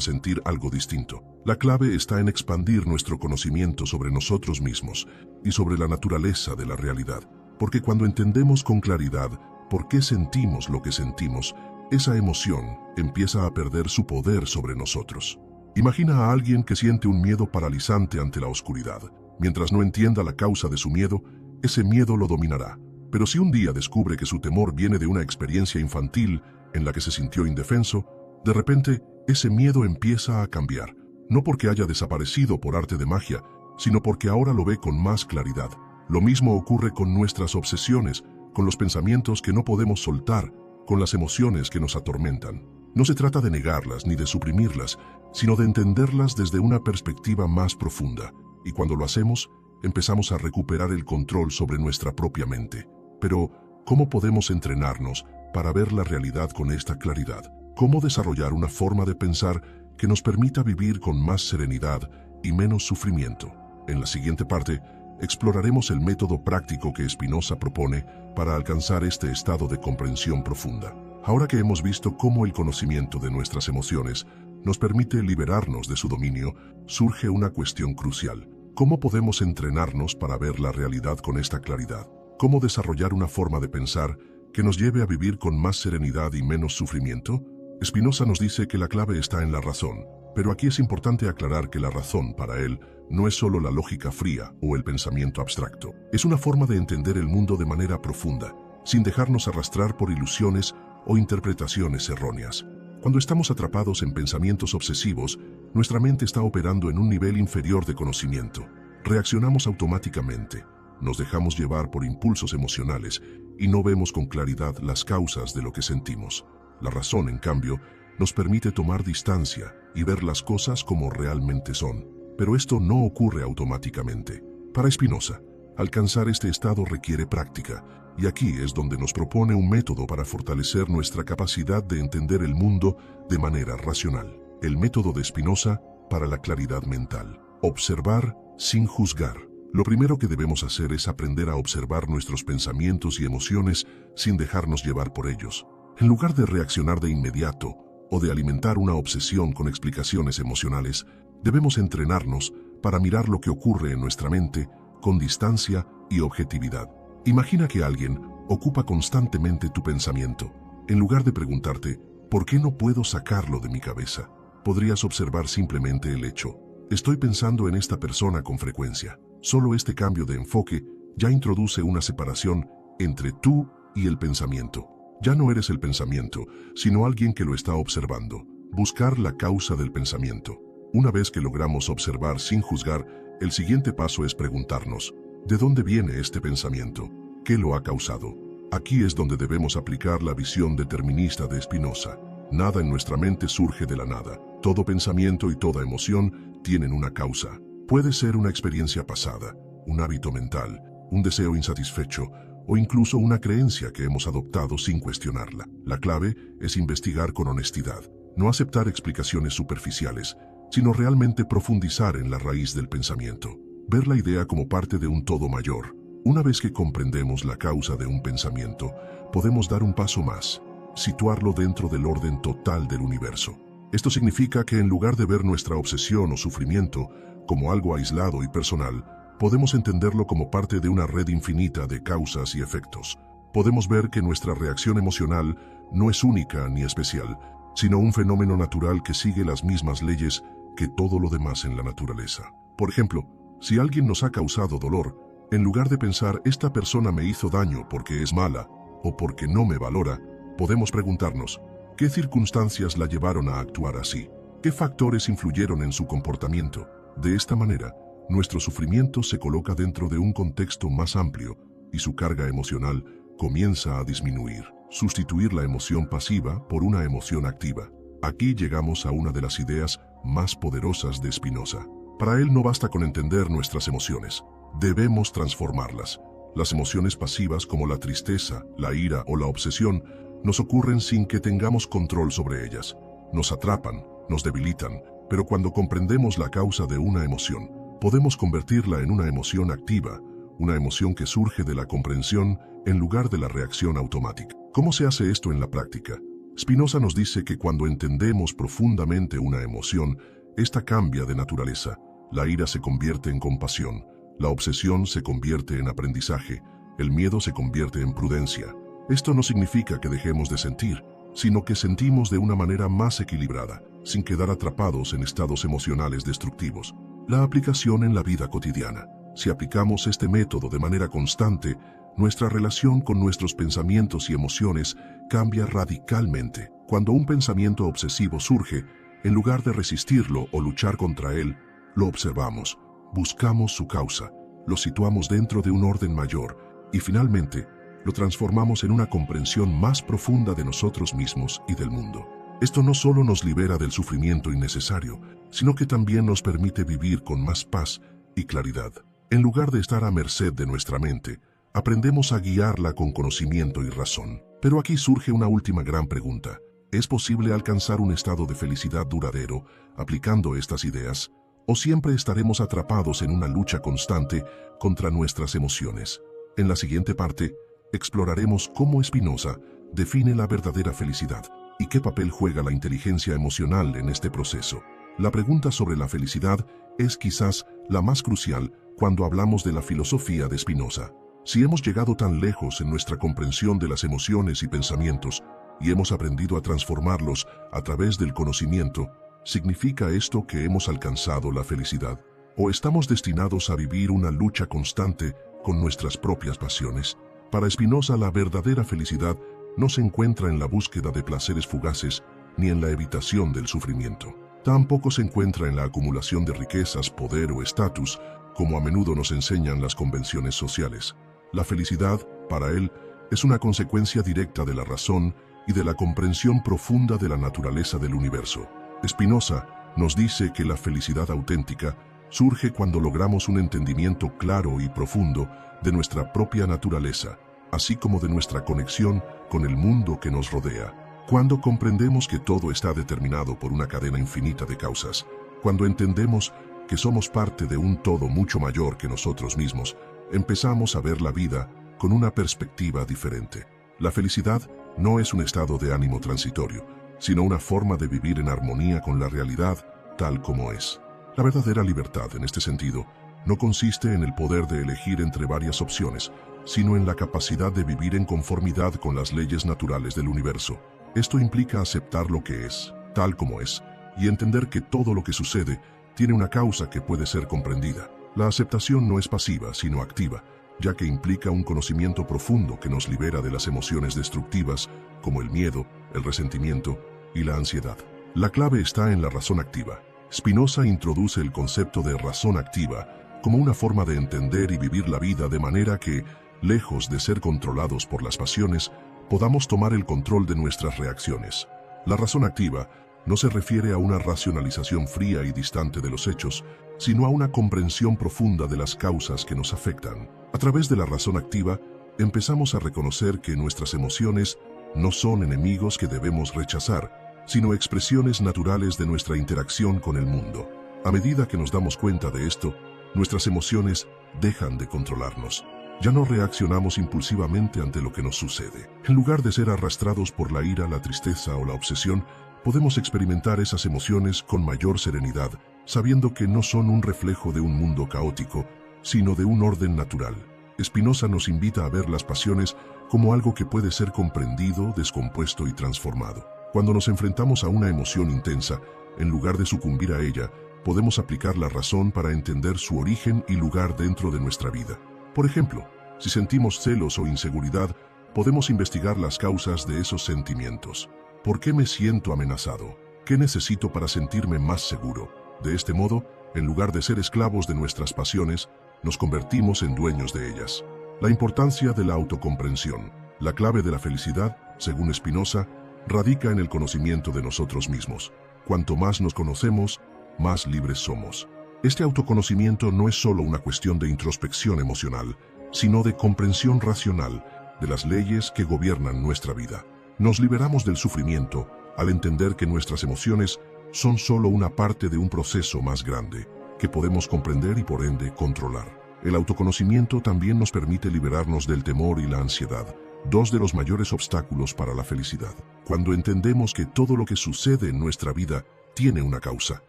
sentir algo distinto. La clave está en expandir nuestro conocimiento sobre nosotros mismos y sobre la naturaleza de la realidad. Porque cuando entendemos con claridad por qué sentimos lo que sentimos, esa emoción empieza a perder su poder sobre nosotros. Imagina a alguien que siente un miedo paralizante ante la oscuridad. Mientras no entienda la causa de su miedo, ese miedo lo dominará. Pero si un día descubre que su temor viene de una experiencia infantil en la que se sintió indefenso, de repente ese miedo empieza a cambiar. No porque haya desaparecido por arte de magia, sino porque ahora lo ve con más claridad. Lo mismo ocurre con nuestras obsesiones, con los pensamientos que no podemos soltar, con las emociones que nos atormentan. No se trata de negarlas ni de suprimirlas, sino de entenderlas desde una perspectiva más profunda. Y cuando lo hacemos, empezamos a recuperar el control sobre nuestra propia mente. Pero, ¿cómo podemos entrenarnos para ver la realidad con esta claridad? ¿Cómo desarrollar una forma de pensar que nos permita vivir con más serenidad y menos sufrimiento? En la siguiente parte, exploraremos el método práctico que Spinoza propone para alcanzar este estado de comprensión profunda. Ahora que hemos visto cómo el conocimiento de nuestras emociones nos permite liberarnos de su dominio, surge una cuestión crucial. ¿Cómo podemos entrenarnos para ver la realidad con esta claridad? ¿Cómo desarrollar una forma de pensar que nos lleve a vivir con más serenidad y menos sufrimiento? Spinoza nos dice que la clave está en la razón, pero aquí es importante aclarar que la razón, para él, no es solo la lógica fría o el pensamiento abstracto. Es una forma de entender el mundo de manera profunda, sin dejarnos arrastrar por ilusiones o interpretaciones erróneas. Cuando estamos atrapados en pensamientos obsesivos, nuestra mente está operando en un nivel inferior de conocimiento. Reaccionamos automáticamente, nos dejamos llevar por impulsos emocionales y no vemos con claridad las causas de lo que sentimos. La razón, en cambio, nos permite tomar distancia y ver las cosas como realmente son. Pero esto no ocurre automáticamente. Para Spinoza, alcanzar este estado requiere práctica, y aquí es donde nos propone un método para fortalecer nuestra capacidad de entender el mundo de manera racional. El método de Spinoza para la claridad mental. Observar sin juzgar. Lo primero que debemos hacer es aprender a observar nuestros pensamientos y emociones sin dejarnos llevar por ellos. En lugar de reaccionar de inmediato o de alimentar una obsesión con explicaciones emocionales, debemos entrenarnos para mirar lo que ocurre en nuestra mente con distancia y objetividad. Imagina que alguien ocupa constantemente tu pensamiento. En lugar de preguntarte, ¿por qué no puedo sacarlo de mi cabeza?, podrías observar simplemente el hecho. Estoy pensando en esta persona con frecuencia. Solo este cambio de enfoque ya introduce una separación entre tú y el pensamiento. Ya no eres el pensamiento, sino alguien que lo está observando. Buscar la causa del pensamiento. Una vez que logramos observar sin juzgar, el siguiente paso es preguntarnos, ¿de dónde viene este pensamiento? ¿Qué lo ha causado? Aquí es donde debemos aplicar la visión determinista de Spinoza. Nada en nuestra mente surge de la nada. Todo pensamiento y toda emoción tienen una causa. Puede ser una experiencia pasada, un hábito mental, un deseo insatisfecho o incluso una creencia que hemos adoptado sin cuestionarla. La clave es investigar con honestidad, no aceptar explicaciones superficiales, sino realmente profundizar en la raíz del pensamiento. Ver la idea como parte de un todo mayor. Una vez que comprendemos la causa de un pensamiento, podemos dar un paso más, situarlo dentro del orden total del universo. Esto significa que en lugar de ver nuestra obsesión o sufrimiento como algo aislado y personal, podemos entenderlo como parte de una red infinita de causas y efectos. Podemos ver que nuestra reacción emocional no es única ni especial, sino un fenómeno natural que sigue las mismas leyes que todo lo demás en la naturaleza. Por ejemplo, si alguien nos ha causado dolor, en lugar de pensar esta persona me hizo daño porque es mala o porque no me valora, podemos preguntarnos, ¿qué circunstancias la llevaron a actuar así? ¿Qué factores influyeron en su comportamiento? De esta manera, nuestro sufrimiento se coloca dentro de un contexto más amplio y su carga emocional comienza a disminuir. Sustituir la emoción pasiva por una emoción activa. Aquí llegamos a una de las ideas más poderosas de Spinoza. Para él no basta con entender nuestras emociones, debemos transformarlas. Las emociones pasivas como la tristeza, la ira o la obsesión nos ocurren sin que tengamos control sobre ellas. Nos atrapan, nos debilitan, pero cuando comprendemos la causa de una emoción, podemos convertirla en una emoción activa, una emoción que surge de la comprensión en lugar de la reacción automática. ¿Cómo se hace esto en la práctica? Spinoza nos dice que cuando entendemos profundamente una emoción, esta cambia de naturaleza. La ira se convierte en compasión, la obsesión se convierte en aprendizaje, el miedo se convierte en prudencia. Esto no significa que dejemos de sentir, sino que sentimos de una manera más equilibrada, sin quedar atrapados en estados emocionales destructivos. La aplicación en la vida cotidiana. Si aplicamos este método de manera constante, nuestra relación con nuestros pensamientos y emociones cambia radicalmente. Cuando un pensamiento obsesivo surge, en lugar de resistirlo o luchar contra él, lo observamos, buscamos su causa, lo situamos dentro de un orden mayor y finalmente lo transformamos en una comprensión más profunda de nosotros mismos y del mundo. Esto no solo nos libera del sufrimiento innecesario, sino que también nos permite vivir con más paz y claridad. En lugar de estar a merced de nuestra mente, aprendemos a guiarla con conocimiento y razón. Pero aquí surge una última gran pregunta. ¿Es posible alcanzar un estado de felicidad duradero aplicando estas ideas? ¿O siempre estaremos atrapados en una lucha constante contra nuestras emociones? En la siguiente parte, exploraremos cómo Spinoza define la verdadera felicidad y qué papel juega la inteligencia emocional en este proceso. La pregunta sobre la felicidad es quizás la más crucial cuando hablamos de la filosofía de Spinoza. Si hemos llegado tan lejos en nuestra comprensión de las emociones y pensamientos y hemos aprendido a transformarlos a través del conocimiento, ¿significa esto que hemos alcanzado la felicidad? ¿O estamos destinados a vivir una lucha constante con nuestras propias pasiones? Para Spinoza, la verdadera felicidad no se encuentra en la búsqueda de placeres fugaces ni en la evitación del sufrimiento. Tampoco se encuentra en la acumulación de riquezas, poder o estatus, como a menudo nos enseñan las convenciones sociales. La felicidad, para él, es una consecuencia directa de la razón y de la comprensión profunda de la naturaleza del universo. Spinoza nos dice que la felicidad auténtica surge cuando logramos un entendimiento claro y profundo de nuestra propia naturaleza, así como de nuestra conexión con el mundo que nos rodea. Cuando comprendemos que todo está determinado por una cadena infinita de causas, cuando entendemos que somos parte de un todo mucho mayor que nosotros mismos, empezamos a ver la vida con una perspectiva diferente. La felicidad no es un estado de ánimo transitorio, sino una forma de vivir en armonía con la realidad tal como es. La verdadera libertad, en este sentido, no consiste en el poder de elegir entre varias opciones, sino en la capacidad de vivir en conformidad con las leyes naturales del universo. Esto implica aceptar lo que es, tal como es, y entender que todo lo que sucede tiene una causa que puede ser comprendida. La aceptación no es pasiva, sino activa, ya que implica un conocimiento profundo que nos libera de las emociones destructivas, como el miedo, el resentimiento y la ansiedad. La clave está en la razón activa. Spinoza introduce el concepto de razón activa como una forma de entender y vivir la vida de manera que, lejos de ser controlados por las pasiones, podamos tomar el control de nuestras reacciones. La razón activa no se refiere a una racionalización fría y distante de los hechos, sino a una comprensión profunda de las causas que nos afectan. A través de la razón activa, empezamos a reconocer que nuestras emociones no son enemigos que debemos rechazar, sino expresiones naturales de nuestra interacción con el mundo. A medida que nos damos cuenta de esto, nuestras emociones dejan de controlarnos. Ya no reaccionamos impulsivamente ante lo que nos sucede. En lugar de ser arrastrados por la ira, la tristeza o la obsesión, podemos experimentar esas emociones con mayor serenidad, sabiendo que no son un reflejo de un mundo caótico, sino de un orden natural. Spinoza nos invita a ver las pasiones como algo que puede ser comprendido, descompuesto y transformado. Cuando nos enfrentamos a una emoción intensa, en lugar de sucumbir a ella, podemos aplicar la razón para entender su origen y lugar dentro de nuestra vida. Por ejemplo, si sentimos celos o inseguridad, podemos investigar las causas de esos sentimientos. ¿Por qué me siento amenazado? ¿Qué necesito para sentirme más seguro? De este modo, en lugar de ser esclavos de nuestras pasiones, nos convertimos en dueños de ellas. La importancia de la autocomprensión. La clave de la felicidad, según Spinoza, radica en el conocimiento de nosotros mismos. Cuanto más nos conocemos, más libres somos. Este autoconocimiento no es solo una cuestión de introspección emocional, sino de comprensión racional de las leyes que gobiernan nuestra vida. Nos liberamos del sufrimiento al entender que nuestras emociones son solo una parte de un proceso más grande, que podemos comprender y por ende controlar. El autoconocimiento también nos permite liberarnos del temor y la ansiedad, dos de los mayores obstáculos para la felicidad. Cuando entendemos que todo lo que sucede en nuestra vida tiene una causa,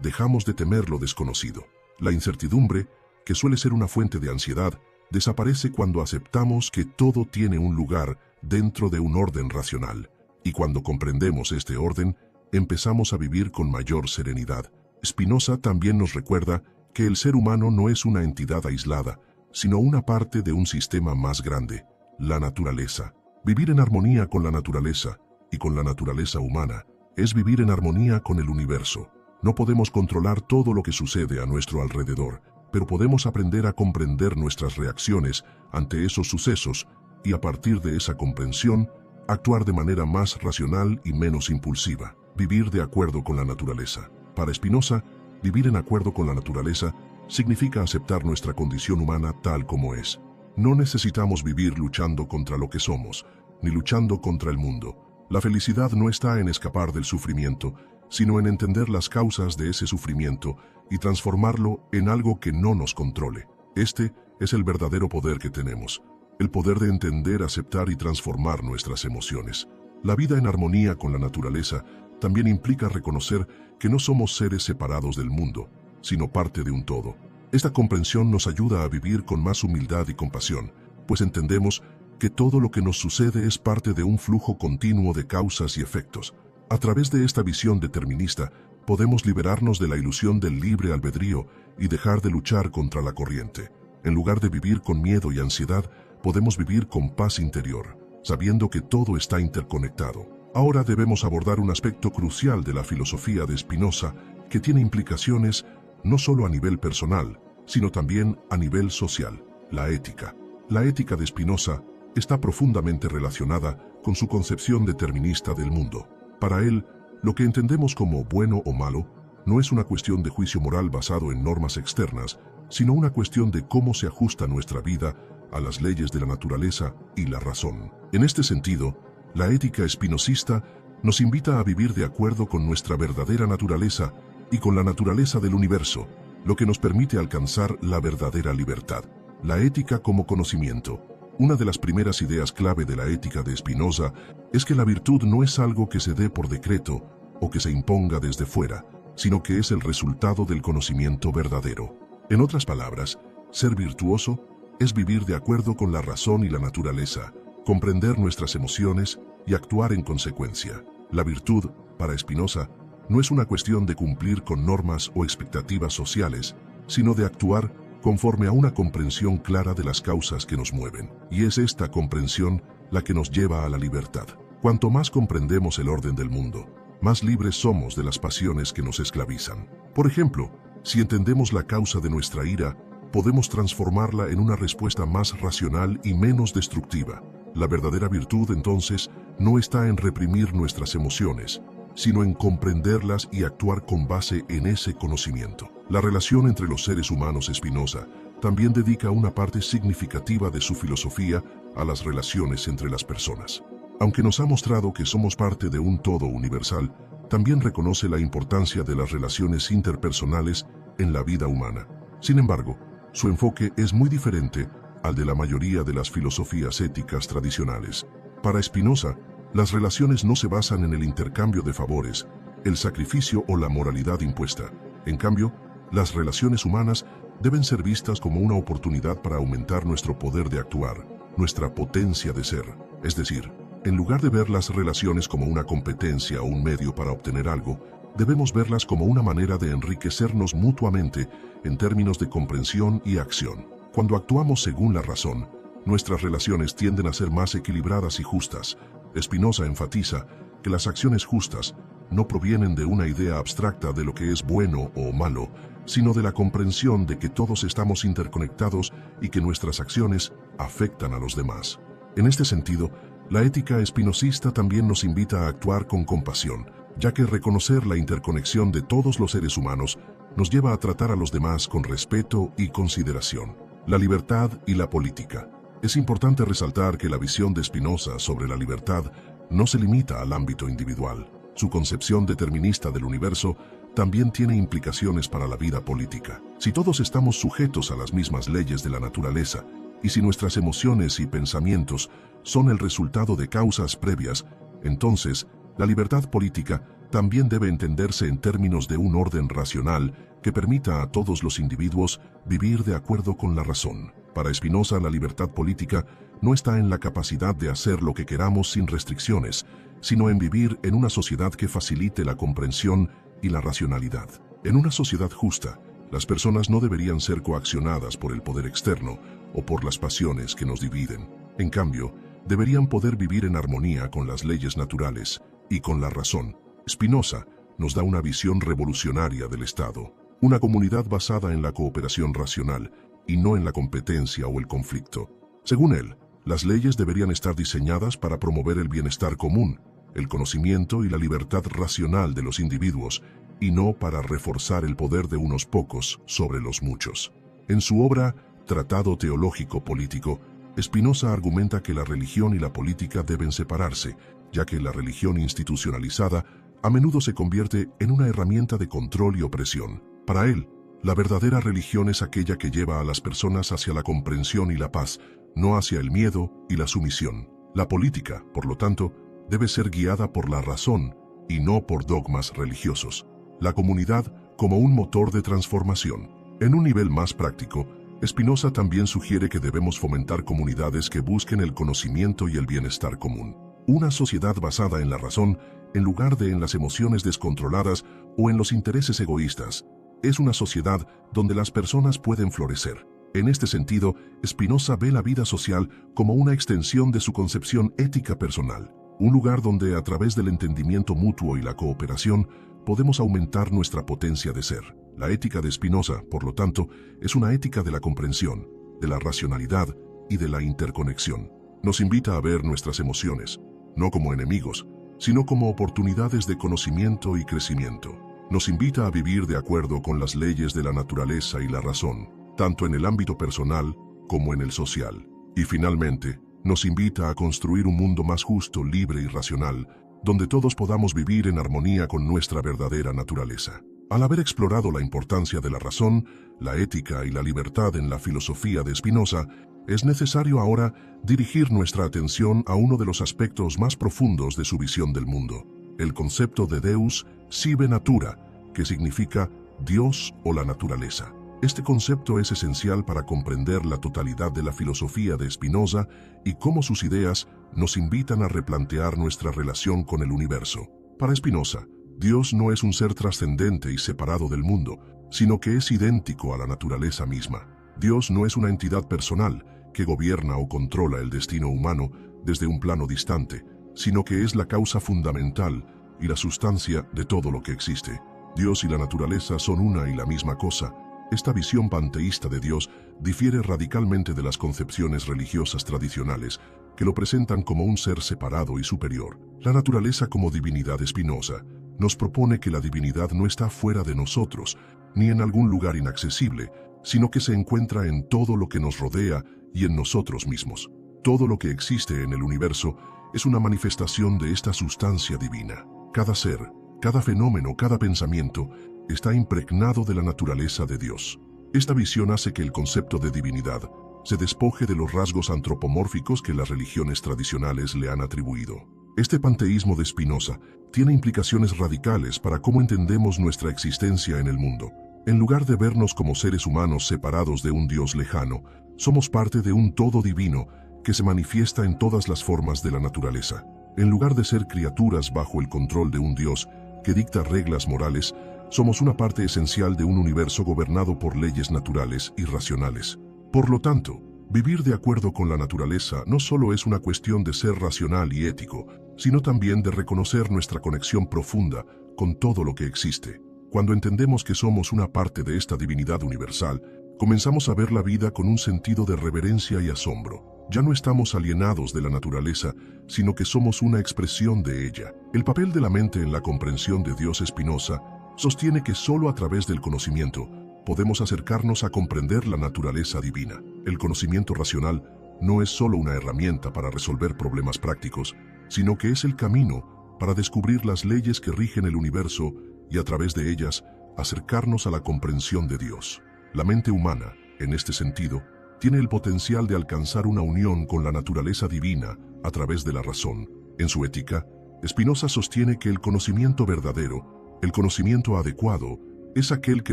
dejamos de temer lo desconocido. La incertidumbre, que suele ser una fuente de ansiedad, desaparece cuando aceptamos que todo tiene un lugar dentro de un orden racional. Y cuando comprendemos este orden, empezamos a vivir con mayor serenidad. Spinoza también nos recuerda que el ser humano no es una entidad aislada, sino una parte de un sistema más grande, la naturaleza. Vivir en armonía con la naturaleza y con la naturaleza humana es vivir en armonía con el universo. No podemos controlar todo lo que sucede a nuestro alrededor, pero podemos aprender a comprender nuestras reacciones ante esos sucesos y a partir de esa comprensión, actuar de manera más racional y menos impulsiva. Vivir de acuerdo con la naturaleza. Para Spinoza, vivir en acuerdo con la naturaleza significa aceptar nuestra condición humana tal como es. No necesitamos vivir luchando contra lo que somos, ni luchando contra el mundo. La felicidad no está en escapar del sufrimiento, sino en entender las causas de ese sufrimiento y transformarlo en algo que no nos controle. Este es el verdadero poder que tenemos, el poder de entender, aceptar y transformar nuestras emociones. La vida en armonía con la naturaleza también implica reconocer que no somos seres separados del mundo, sino parte de un todo. Esta comprensión nos ayuda a vivir con más humildad y compasión, pues entendemos que todo lo que nos sucede es parte de un flujo continuo de causas y efectos. A través de esta visión determinista, podemos liberarnos de la ilusión del libre albedrío y dejar de luchar contra la corriente. En lugar de vivir con miedo y ansiedad, podemos vivir con paz interior, sabiendo que todo está interconectado. Ahora debemos abordar un aspecto crucial de la filosofía de Spinoza que tiene implicaciones no solo a nivel personal, sino también a nivel social, la ética. La ética de Spinoza está profundamente relacionada con su concepción determinista del mundo. Para él, lo que entendemos como bueno o malo no es una cuestión de juicio moral basado en normas externas, sino una cuestión de cómo se ajusta nuestra vida a las leyes de la naturaleza y la razón. En este sentido, la ética espinosista nos invita a vivir de acuerdo con nuestra verdadera naturaleza y con la naturaleza del universo, lo que nos permite alcanzar la verdadera libertad. La ética como conocimiento. Una de las primeras ideas clave de la ética de Spinoza es que la virtud no es algo que se dé por decreto o que se imponga desde fuera, sino que es el resultado del conocimiento verdadero. En otras palabras, ser virtuoso es vivir de acuerdo con la razón y la naturaleza, comprender nuestras emociones y actuar en consecuencia. La virtud, para Spinoza, no es una cuestión de cumplir con normas o expectativas sociales, sino de actuar conforme a una comprensión clara de las causas que nos mueven. Y es esta comprensión la que nos lleva a la libertad. Cuanto más comprendemos el orden del mundo, más libres somos de las pasiones que nos esclavizan. Por ejemplo, si entendemos la causa de nuestra ira, podemos transformarla en una respuesta más racional y menos destructiva. La verdadera virtud, entonces, no está en reprimir nuestras emociones, sino en comprenderlas y actuar con base en ese conocimiento. La relación entre los seres humanos. Spinoza también dedica una parte significativa de su filosofía a las relaciones entre las personas. Aunque nos ha mostrado que somos parte de un todo universal, también reconoce la importancia de las relaciones interpersonales en la vida humana. Sin embargo, su enfoque es muy diferente al de la mayoría de las filosofías éticas tradicionales. Para Spinoza, las relaciones no se basan en el intercambio de favores, el sacrificio o la moralidad impuesta. En cambio, las relaciones humanas deben ser vistas como una oportunidad para aumentar nuestro poder de actuar, nuestra potencia de ser. Es decir, en lugar de ver las relaciones como una competencia o un medio para obtener algo, debemos verlas como una manera de enriquecernos mutuamente en términos de comprensión y acción. Cuando actuamos según la razón, nuestras relaciones tienden a ser más equilibradas y justas. Spinoza enfatiza que las acciones justas no provienen de una idea abstracta de lo que es bueno o malo, sino de la comprensión de que todos estamos interconectados y que nuestras acciones afectan a los demás. En este sentido, la ética espinosista también nos invita a actuar con compasión, ya que reconocer la interconexión de todos los seres humanos nos lleva a tratar a los demás con respeto y consideración. La libertad y la política. Es importante resaltar que la visión de Spinoza sobre la libertad no se limita al ámbito individual. Su concepción determinista del universo también tiene implicaciones para la vida política. Si todos estamos sujetos a las mismas leyes de la naturaleza, y si nuestras emociones y pensamientos son el resultado de causas previas, entonces la libertad política también debe entenderse en términos de un orden racional que permita a todos los individuos vivir de acuerdo con la razón. Para Spinoza, la libertad política no está en la capacidad de hacer lo que queramos sin restricciones, sino en vivir en una sociedad que facilite la comprensión y la racionalidad. En una sociedad justa, las personas no deberían ser coaccionadas por el poder externo o por las pasiones que nos dividen. En cambio, deberían poder vivir en armonía con las leyes naturales y con la razón. Spinoza nos da una visión revolucionaria del Estado, una comunidad basada en la cooperación racional y no en la competencia o el conflicto. Según él, las leyes deberían estar diseñadas para promover el bienestar común, el conocimiento y la libertad racional de los individuos, y no para reforzar el poder de unos pocos sobre los muchos. En su obra Tratado Teológico Político, Spinoza argumenta que la religión y la política deben separarse, ya que la religión institucionalizada a menudo se convierte en una herramienta de control y opresión. Para él, la verdadera religión es aquella que lleva a las personas hacia la comprensión y la paz, no hacia el miedo y la sumisión. La política, por lo tanto, debe ser guiada por la razón y no por dogmas religiosos. La comunidad como un motor de transformación. En un nivel más práctico, Spinoza también sugiere que debemos fomentar comunidades que busquen el conocimiento y el bienestar común. Una sociedad basada en la razón, en lugar de en las emociones descontroladas o en los intereses egoístas, es una sociedad donde las personas pueden florecer. En este sentido, Spinoza ve la vida social como una extensión de su concepción ética personal, un lugar donde a través del entendimiento mutuo y la cooperación podemos aumentar nuestra potencia de ser. La ética de Spinoza, por lo tanto, es una ética de la comprensión, de la racionalidad y de la interconexión. Nos invita a ver nuestras emociones, no como enemigos, sino como oportunidades de conocimiento y crecimiento. Nos invita a vivir de acuerdo con las leyes de la naturaleza y la razón, tanto en el ámbito personal como en el social. Y finalmente, nos invita a construir un mundo más justo, libre y racional, donde todos podamos vivir en armonía con nuestra verdadera naturaleza. Al haber explorado la importancia de la razón, la ética y la libertad en la filosofía de Spinoza, es necesario ahora dirigir nuestra atención a uno de los aspectos más profundos de su visión del mundo, el concepto de Deus sive natura, que significa Dios o la naturaleza. Este concepto es esencial para comprender la totalidad de la filosofía de Spinoza y cómo sus ideas nos invitan a replantear nuestra relación con el universo. Para Spinoza, Dios no es un ser trascendente y separado del mundo, sino que es idéntico a la naturaleza misma. Dios no es una entidad personal que gobierna o controla el destino humano desde un plano distante, sino que es la causa fundamental y la sustancia de todo lo que existe. Dios y la naturaleza son una y la misma cosa. Esta visión panteísta de Dios difiere radicalmente de las concepciones religiosas tradicionales, que lo presentan como un ser separado y superior. La naturaleza como divinidad Spinoza nos propone que la divinidad no está fuera de nosotros, ni en algún lugar inaccesible, sino que se encuentra en todo lo que nos rodea y en nosotros mismos. Todo lo que existe en el universo es una manifestación de esta sustancia divina. Cada ser, cada fenómeno, cada pensamiento está impregnado de la naturaleza de Dios. Esta visión hace que el concepto de divinidad se despoje de los rasgos antropomórficos que las religiones tradicionales le han atribuido. Este panteísmo de Spinoza tiene implicaciones radicales para cómo entendemos nuestra existencia en el mundo. En lugar de vernos como seres humanos separados de un Dios lejano, somos parte de un todo divino que se manifiesta en todas las formas de la naturaleza. En lugar de ser criaturas bajo el control de un Dios que dicta reglas morales, somos una parte esencial de un universo gobernado por leyes naturales y racionales. Por lo tanto, vivir de acuerdo con la naturaleza no solo es una cuestión de ser racional y ético, sino también de reconocer nuestra conexión profunda con todo lo que existe. Cuando entendemos que somos una parte de esta divinidad universal, comenzamos a ver la vida con un sentido de reverencia y asombro. Ya no estamos alienados de la naturaleza, sino que somos una expresión de ella. El papel de la mente en la comprensión de Dios Spinoza sostiene que solo a través del conocimiento podemos acercarnos a comprender la naturaleza divina. El conocimiento racional no es solo una herramienta para resolver problemas prácticos, sino que es el camino para descubrir las leyes que rigen el universo y a través de ellas acercarnos a la comprensión de Dios. La mente humana, en este sentido, tiene el potencial de alcanzar una unión con la naturaleza divina a través de la razón. En su Ética, Spinoza sostiene que el conocimiento verdadero, el conocimiento adecuado, es aquel que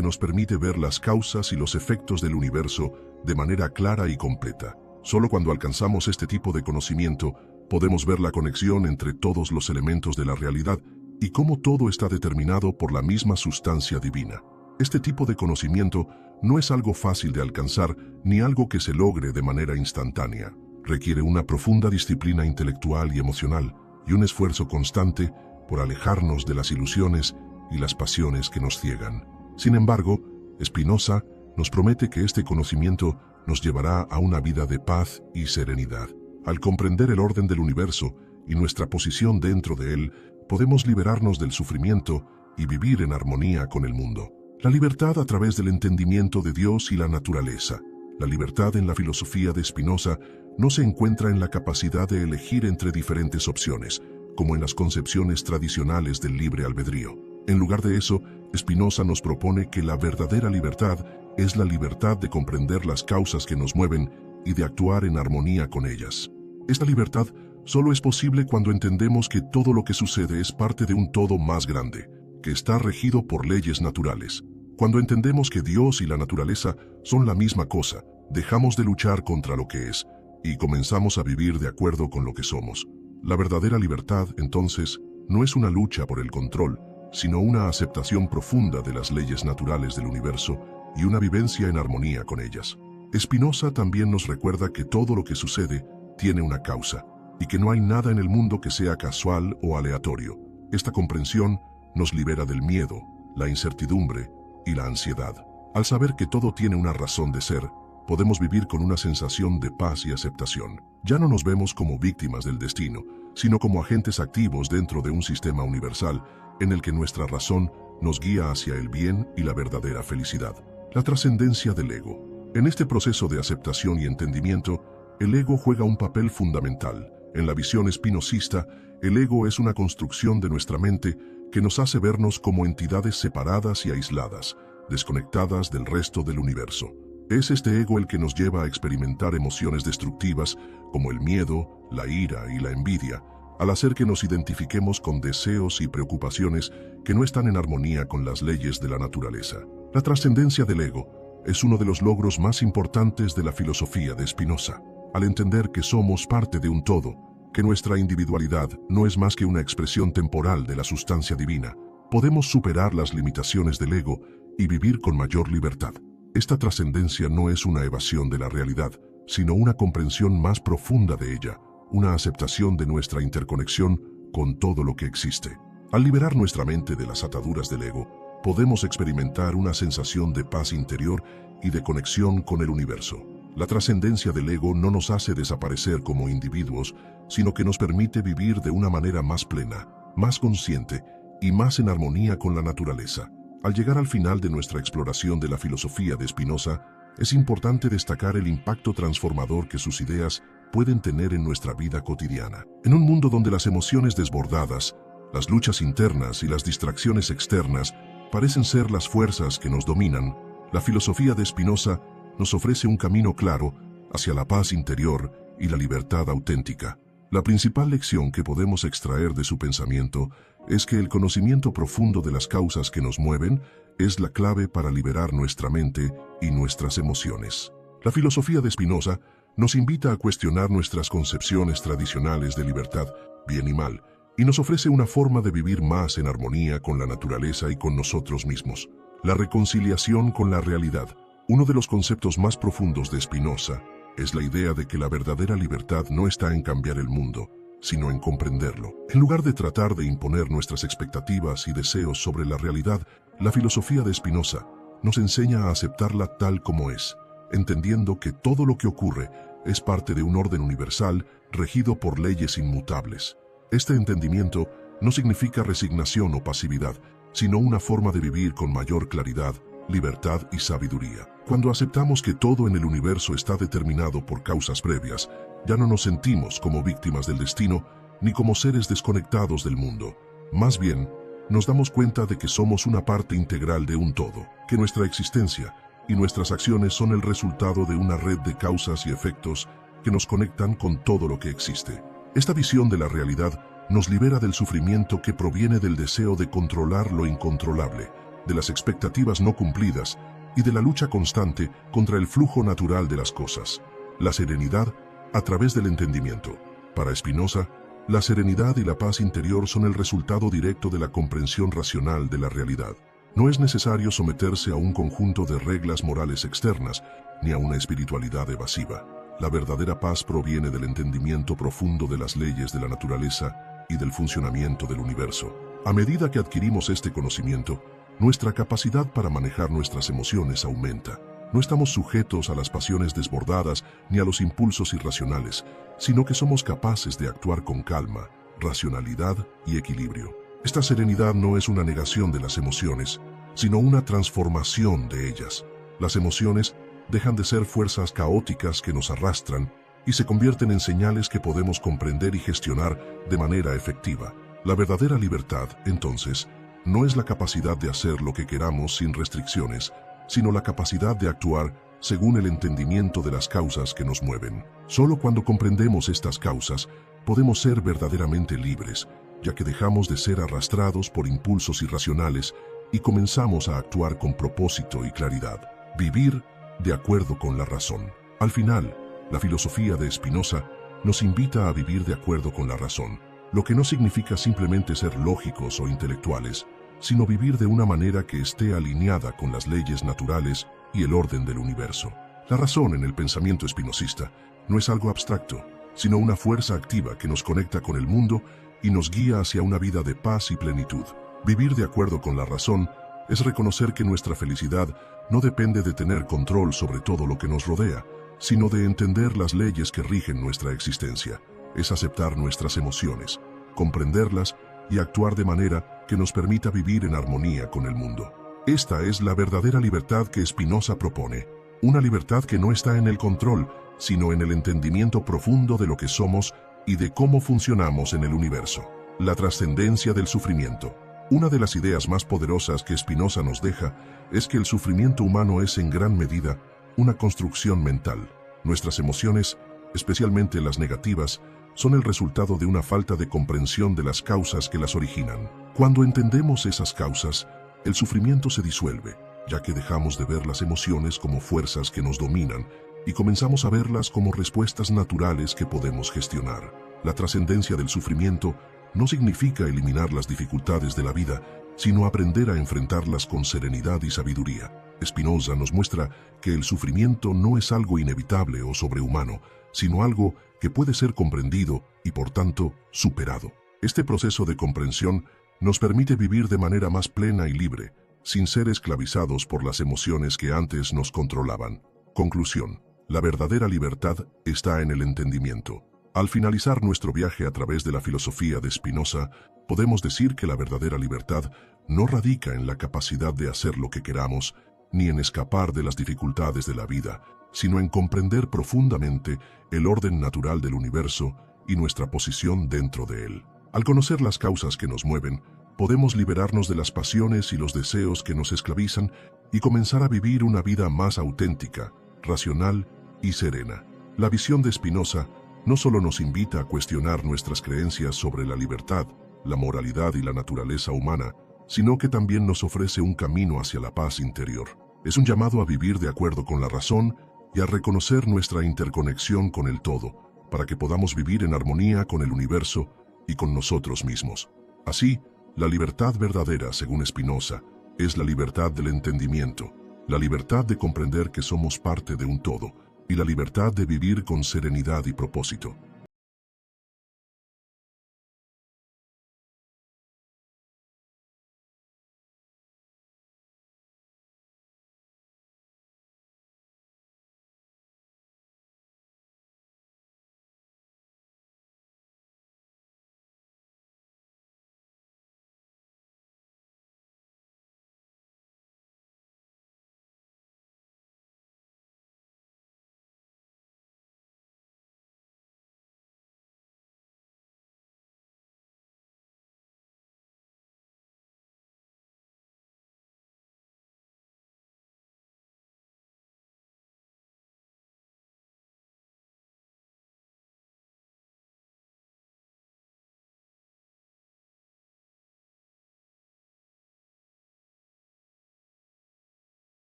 nos permite ver las causas y los efectos del universo de manera clara y completa. Solo cuando alcanzamos este tipo de conocimiento, podemos ver la conexión entre todos los elementos de la realidad y cómo todo está determinado por la misma sustancia divina. Este tipo de conocimiento no es algo fácil de alcanzar ni algo que se logre de manera instantánea. Requiere una profunda disciplina intelectual y emocional y un esfuerzo constante por alejarnos de las ilusiones y las pasiones que nos ciegan. Sin embargo, Spinoza nos promete que este conocimiento nos llevará a una vida de paz y serenidad. Al comprender el orden del universo y nuestra posición dentro de él, podemos liberarnos del sufrimiento y vivir en armonía con el mundo. La libertad a través del entendimiento de Dios y la naturaleza. La libertad en la filosofía de Spinoza no se encuentra en la capacidad de elegir entre diferentes opciones, como en las concepciones tradicionales del libre albedrío. En lugar de eso, Spinoza nos propone que la verdadera libertad es la libertad de comprender las causas que nos mueven y de actuar en armonía con ellas. Esta libertad solo es posible cuando entendemos que todo lo que sucede es parte de un todo más grande, que está regido por leyes naturales. Cuando entendemos que Dios y la naturaleza son la misma cosa, dejamos de luchar contra lo que es y comenzamos a vivir de acuerdo con lo que somos. La verdadera libertad, entonces, no es una lucha por el control, sino una aceptación profunda de las leyes naturales del universo y una vivencia en armonía con ellas. Spinoza también nos recuerda que todo lo que sucede tiene una causa y que no hay nada en el mundo que sea casual o aleatorio. Esta comprensión nos libera del miedo, la incertidumbre y la ansiedad. Al saber que todo tiene una razón de ser, podemos vivir con una sensación de paz y aceptación. Ya no nos vemos como víctimas del destino, sino como agentes activos dentro de un sistema universal en el que nuestra razón nos guía hacia el bien y la verdadera felicidad. La trascendencia del ego. En este proceso de aceptación y entendimiento, el ego juega un papel fundamental. En la visión espinosista, el ego es una construcción de nuestra mente que nos hace vernos como entidades separadas y aisladas, desconectadas del resto del universo. Es este ego el que nos lleva a experimentar emociones destructivas como el miedo, la ira y la envidia, al hacer que nos identifiquemos con deseos y preocupaciones que no están en armonía con las leyes de la naturaleza. La trascendencia del ego es uno de los logros más importantes de la filosofía de Spinoza. Al entender que somos parte de un todo, que nuestra individualidad no es más que una expresión temporal de la sustancia divina, podemos superar las limitaciones del ego y vivir con mayor libertad. Esta trascendencia no es una evasión de la realidad, sino una comprensión más profunda de ella, una aceptación de nuestra interconexión con todo lo que existe. Al liberar nuestra mente de las ataduras del ego, podemos experimentar una sensación de paz interior y de conexión con el universo. La trascendencia del ego no nos hace desaparecer como individuos, sino que nos permite vivir de una manera más plena, más consciente y más en armonía con la naturaleza. Al llegar al final de nuestra exploración de la filosofía de Spinoza, es importante destacar el impacto transformador que sus ideas pueden tener en nuestra vida cotidiana. En un mundo donde las emociones desbordadas, las luchas internas y las distracciones externas parecen ser las fuerzas que nos dominan, la filosofía de Spinoza nos ofrece un camino claro hacia la paz interior y la libertad auténtica. La principal lección que podemos extraer de su pensamiento es que el conocimiento profundo de las causas que nos mueven es la clave para liberar nuestra mente y nuestras emociones. La filosofía de Spinoza nos invita a cuestionar nuestras concepciones tradicionales de libertad, bien y mal, y nos ofrece una forma de vivir más en armonía con la naturaleza y con nosotros mismos. La reconciliación con la realidad. Uno de los conceptos más profundos de Spinoza es la idea de que la verdadera libertad no está en cambiar el mundo, sino en comprenderlo. En lugar de tratar de imponer nuestras expectativas y deseos sobre la realidad, la filosofía de Spinoza nos enseña a aceptarla tal como es, entendiendo que todo lo que ocurre es parte de un orden universal regido por leyes inmutables. Este entendimiento no significa resignación o pasividad, sino una forma de vivir con mayor claridad, libertad y sabiduría. Cuando aceptamos que todo en el universo está determinado por causas previas, ya no nos sentimos como víctimas del destino ni como seres desconectados del mundo. Más bien, nos damos cuenta de que somos una parte integral de un todo, que nuestra existencia y nuestras acciones son el resultado de una red de causas y efectos que nos conectan con todo lo que existe. Esta visión de la realidad nos libera del sufrimiento que proviene del deseo de controlar lo incontrolable, de las expectativas no cumplidas y de la lucha constante contra el flujo natural de las cosas. La serenidad a través del entendimiento. Para Spinoza, la serenidad y la paz interior son el resultado directo de la comprensión racional de la realidad. No es necesario someterse a un conjunto de reglas morales externas, ni a una espiritualidad evasiva. La verdadera paz proviene del entendimiento profundo de las leyes de la naturaleza y del funcionamiento del universo. A medida que adquirimos este conocimiento, nuestra capacidad para manejar nuestras emociones aumenta. No estamos sujetos a las pasiones desbordadas ni a los impulsos irracionales, sino que somos capaces de actuar con calma, racionalidad y equilibrio. Esta serenidad no es una negación de las emociones, sino una transformación de ellas. Las emociones dejan de ser fuerzas caóticas que nos arrastran y se convierten en señales que podemos comprender y gestionar de manera efectiva. La verdadera libertad, entonces, no es la capacidad de hacer lo que queramos sin restricciones, sino la capacidad de actuar según el entendimiento de las causas que nos mueven. Solo cuando comprendemos estas causas, podemos ser verdaderamente libres, ya que dejamos de ser arrastrados por impulsos irracionales y comenzamos a actuar con propósito y claridad. Vivir de acuerdo con la razón. Al final, la filosofía de Spinoza nos invita a vivir de acuerdo con la razón, lo que no significa simplemente ser lógicos o intelectuales, sino vivir de una manera que esté alineada con las leyes naturales y el orden del universo. La razón en el pensamiento espinosista no es algo abstracto, sino una fuerza activa que nos conecta con el mundo y nos guía hacia una vida de paz y plenitud. Vivir de acuerdo con la razón es reconocer que nuestra felicidad no depende de tener control sobre todo lo que nos rodea, sino de entender las leyes que rigen nuestra existencia. Es aceptar nuestras emociones, comprenderlas y actuar de manera que nos permita vivir en armonía con el mundo. Esta es la verdadera libertad que Spinoza propone, una libertad que no está en el control, sino en el entendimiento profundo de lo que somos y de cómo funcionamos en el universo. La trascendencia del sufrimiento. Una de las ideas más poderosas que Spinoza nos deja es que el sufrimiento humano es en gran medida una construcción mental. Nuestras emociones, especialmente las negativas, son el resultado de una falta de comprensión de las causas que las originan. Cuando entendemos esas causas, el sufrimiento se disuelve, ya que dejamos de ver las emociones como fuerzas que nos dominan y comenzamos a verlas como respuestas naturales que podemos gestionar. La trascendencia del sufrimiento no significa eliminar las dificultades de la vida, sino aprender a enfrentarlas con serenidad y sabiduría. Spinoza nos muestra que el sufrimiento no es algo inevitable o sobrehumano, sino algo que puede ser comprendido y, por tanto, superado. Este proceso de comprensión nos permite vivir de manera más plena y libre, sin ser esclavizados por las emociones que antes nos controlaban. Conclusión. La verdadera libertad está en el entendimiento. Al finalizar nuestro viaje a través de la filosofía de Spinoza, podemos decir que la verdadera libertad no radica en la capacidad de hacer lo que queramos, ni en escapar de las dificultades de la vida, sino en comprender profundamente el orden natural del universo y nuestra posición dentro de él. Al conocer las causas que nos mueven, podemos liberarnos de las pasiones y los deseos que nos esclavizan y comenzar a vivir una vida más auténtica, racional y serena. La visión de Spinoza no solo nos invita a cuestionar nuestras creencias sobre la libertad, la moralidad y la naturaleza humana, sino que también nos ofrece un camino hacia la paz interior. Es un llamado a vivir de acuerdo con la razón y a reconocer nuestra interconexión con el todo, para que podamos vivir en armonía con el universo y con nosotros mismos. Así, la libertad verdadera, según Spinoza, es la libertad del entendimiento, la libertad de comprender que somos parte de un todo, y la libertad de vivir con serenidad y propósito.